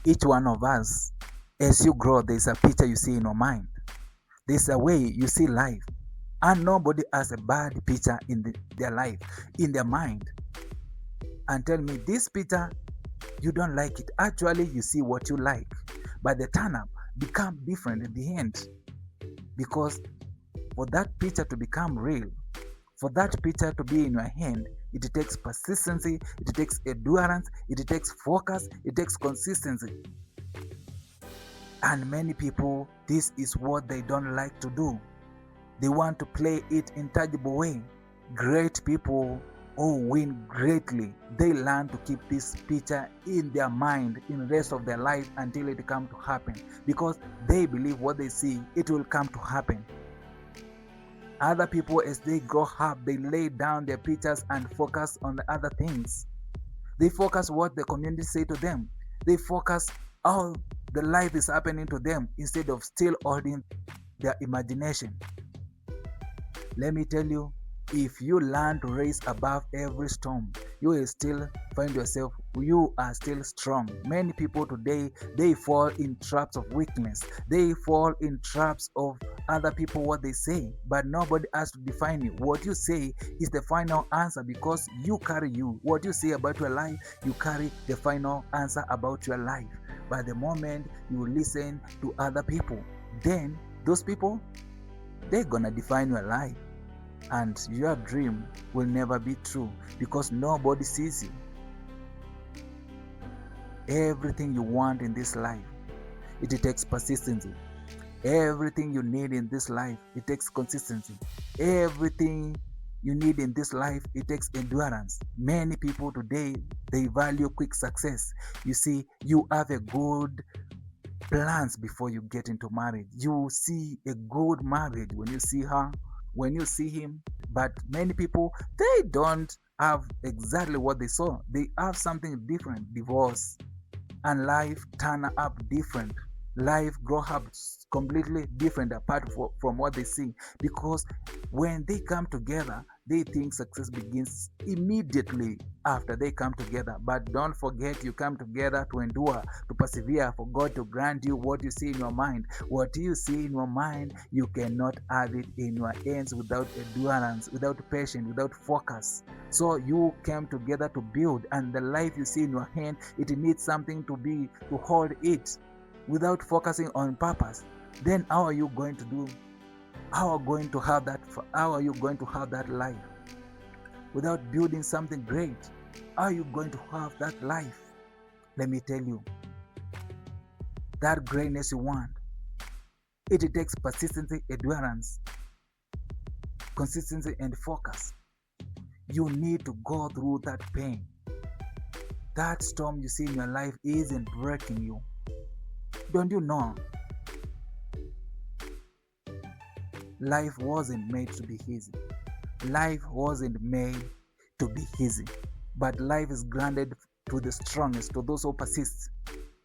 Each one of us, as you grow, there's a picture you see in your mind. There's a way you see life. And nobody has a bad picture in their life, in their mind. And tell me, this picture, you don't like it. Actually, you see what you like. But the turn up become different at the end. Because for that picture to become real, for that picture to be in your hand, it takes persistency, it takes endurance, it takes focus, it takes consistency. And many people, this is what they don't like to do. They want to play it in tangible way. Great people who win greatly, they learn to keep this picture in their mind in the rest of their life until it comes to happen. Because they believe what they see, it will come to happen. Other people, as they grow up, they lay down their pictures and focus on the other things. They focus what the community say to them. They focus how the life is happening to them instead of still holding their imagination. Let me tell you, if you learn to rise above every storm, you will still find yourself, you are still strong. Many people today, they fall in traps of weakness. They fall in traps of other people, what they say, but nobody has to define you. What you say is the final answer because you carry you. What you say about your life, you carry the final answer about your life. But the moment you listen to other people, then those people, they're gonna define your life. And your dream will never be true because nobody sees you. Everything you want in this life, it takes persistency. Everything you need in this life, it takes consistency. Everything you need in this life, it takes endurance. Many people today, they value quick success. You see, you have a good plans before you get into marriage. You see a good marriage when you see her, when you see him. But many people, they don't have exactly what they saw. They have something different. Divorce and life turn up different. Life grow up completely different apart from what they see. Because when they come together, they think success begins immediately after they come together. But don't forget, you come together to endure, to persevere, for God to grant you what you see in your mind. What you see in your mind, you cannot have it in your hands without endurance, without patience, without focus. So you came together to build, and the life you see in your hand, it needs something to hold it. Without focusing on purpose, then how are you going to do? How are you going to have that? How are you going to have that life? Without building something great, how are you going to have that life? Let me tell you, that greatness you want, it takes persistency, endurance, consistency, and focus. You need to go through that pain. That storm you see in your life isn't breaking you. Don't you know? Life wasn't made to be easy. Life wasn't made to be easy. But life is granted to the strongest, to those who persist.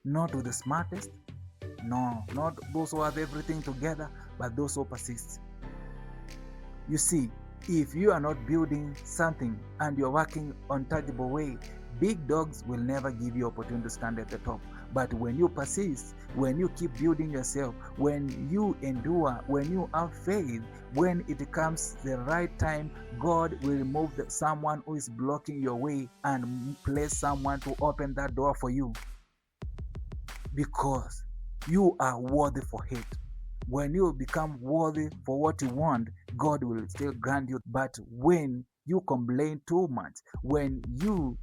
Not to the smartest. No, not those who have everything together, but those who persist. You see, if you are not building something and you're working on tangible way, big dogs will never give you opportunity to stand at the top. But when you persist, when you keep building yourself, when you endure, when you have faith, when it comes the right time, God will remove someone who is blocking your way and place someone to open that door for you. Because you are worthy for it. When you become worthy for what you want, God will still grant you. But when you complain too much, when you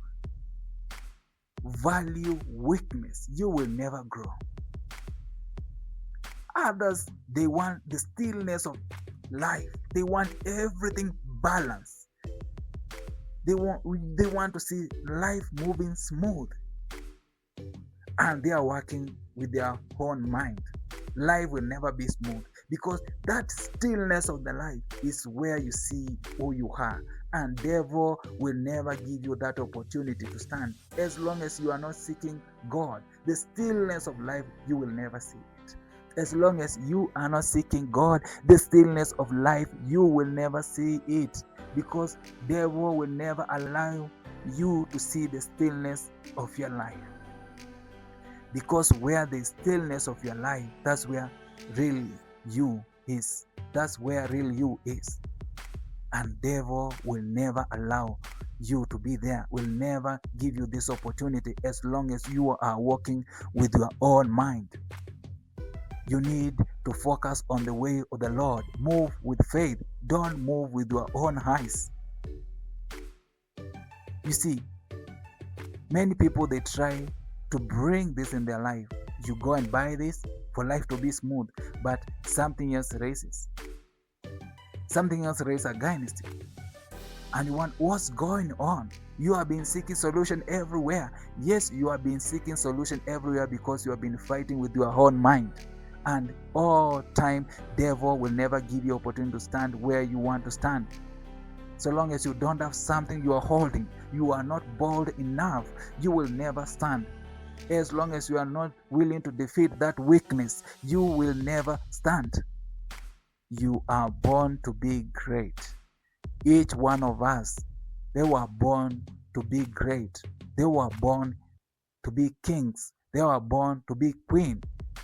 value weakness, you will never grow. Others, they want the stillness of life. They want everything balanced. They want to see life moving smooth. And they are working with their own mind. Life will never be smooth because that stillness of the life is where you see who you are. And devil will never give you that opportunity to stand. As long as you are not seeking God, the stillness of life, you will never see it. As long as you are not seeking God, the stillness of life, you will never see it. Because devil will never allow you to see the stillness of your life. Because where the stillness of your life, that's where real you is. That's where real you is. And devil will never allow you to be there, will never give you this opportunity as long as you are walking with your own mind. You need to focus on the way of the Lord. Move with faith. Don't move with your own eyes. You see, many people, they try to bring this in their life. You go and buy this for life to be smooth, but something else races. Something else races against you. And you want, what's going on? You have been seeking solution everywhere. Yes, you have been seeking solution everywhere because you have been fighting with your own mind. And all time, devil will never give you opportunity to stand where you want to stand. So long as you don't have something you are holding, you are not bold enough, you will never stand. As long as you are not willing to defeat that weakness, you will never stand. You are born to be great. Each one of us, they were born to be great. They were born to be kings. They were born to be queen.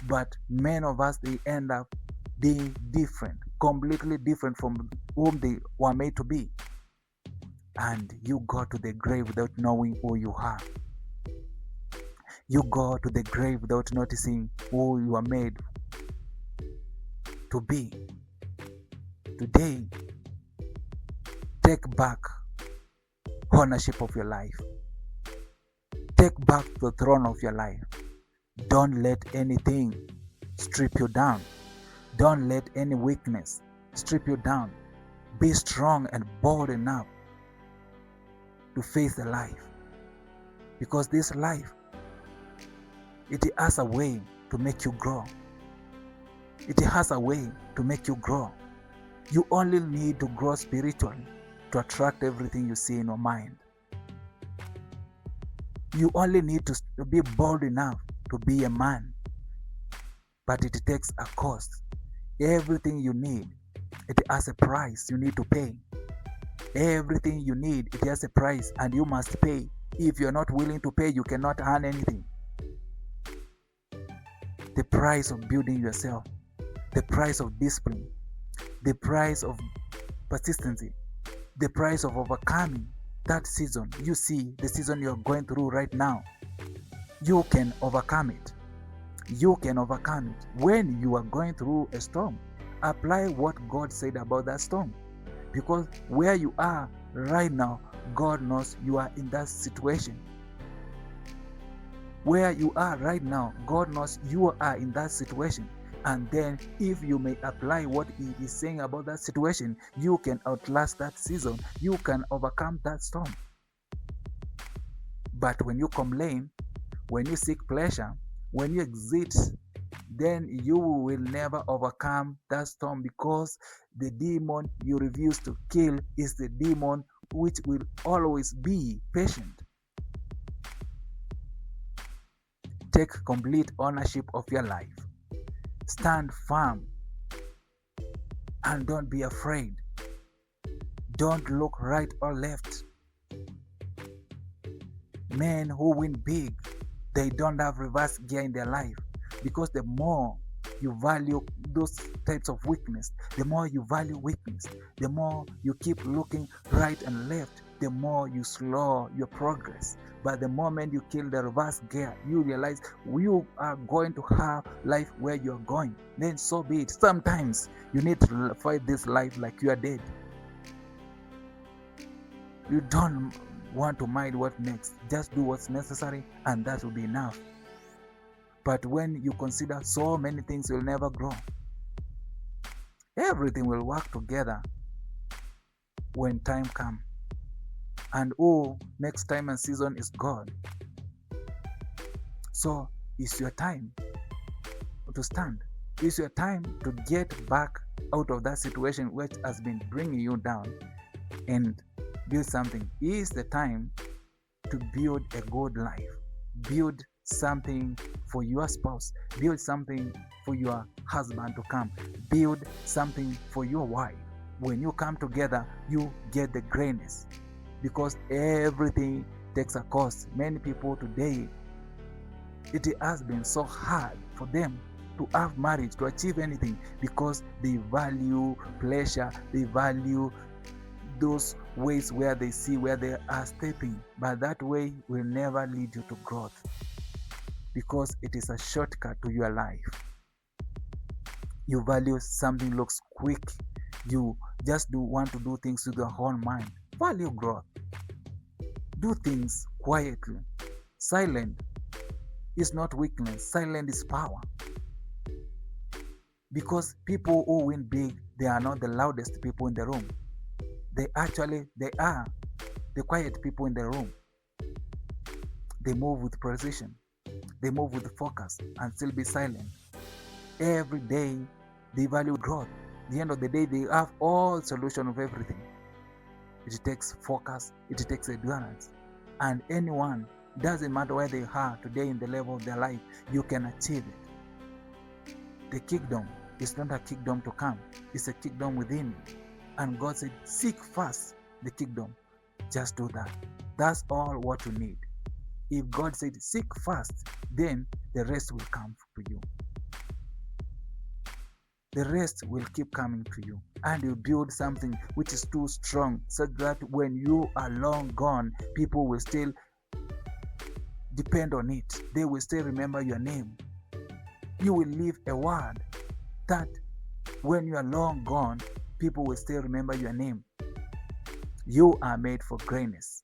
But many of us, they end up being different, completely different from whom they were made to be. And you go to the grave without knowing who you are. You go to the grave without noticing who you are made to be. Today, take back ownership of your life. Take back the throne of your life. Don't let anything strip you down. Don't let any weakness strip you down. Be strong and bold enough to face the life. Because this life, it has a way to make you grow. It has a way to make you grow. You only need to grow spiritually to attract everything you see in your mind. You only need to be bold enough to be a man. But it takes a cost. Everything you need, it has a price you need to pay. Everything you need, it has a price and you must pay. If you're not willing to pay, you cannot earn anything. The price of building yourself, the price of discipline, the price of persistency, the price of overcoming that season. You see, the season you're going through right now, you can overcome it. You can overcome it. When you are going through a storm, apply what God said about that storm. Because where you are right now, God knows you are in that situation. Where you are right now, God knows you are in that situation. And then if you may apply what He is saying about that situation, you can outlast that season. You can overcome that storm. But when you complain, when you seek pleasure, when you exit, then you will never overcome that storm, because the demon you refuse to kill is the demon which will always be patient. Take complete ownership of your life. Stand firm and don't be afraid. Don't look right or left. Men who win big, they don't have reverse gear in their life, because the more you value those types of weakness, the more you value weakness, the more you keep looking right and left, the more you slow your progress. But the moment you kill the reverse gear, you realize you are going to have life where you're going. Then so be it. Sometimes you need to fight this life like you are dead. You don't want to mind what next. Just do what's necessary and that will be enough. But when you consider so many things will never grow, everything will work together when time comes. And next time and season is God. So it's your time to stand. It's your time to get back out of that situation which has been bringing you down and build something. It's the time to build a good life. Build something for your spouse. Build something for your husband to come. Build something for your wife. When you come together, you get the greatness, because everything takes a cost. Many people today, It has been so hard for them to have marriage, to achieve anything, because they value pleasure, they value those ways where they see where they are stepping. But that way will never lead you to growth, because it is a shortcut to your life. You value something looks quick. You just want to do things with your whole mind. Value growth. Do things quietly. Silent is not weakness. Silent is power. Because people who win big, they are not the loudest people in the room. They are the quiet people in the room. They move with precision. They move with focus and still be silent. Every day, they value growth. At the end of the day, they have all solution of everything. It takes focus. It takes endurance. And anyone, doesn't matter where they are today in the level of their life, you can achieve it. The kingdom is not a kingdom to come. It's a kingdom within you. And God said, seek first the kingdom. Just do that. That's all what you need. If God said, seek first, then the rest will come to you. The rest will keep coming to you. And you build something which is too strong, so that when you are long gone, people will still depend on it. They will still remember your name. You will leave a word that when you are long gone, people will still remember your name. You are made for greatness.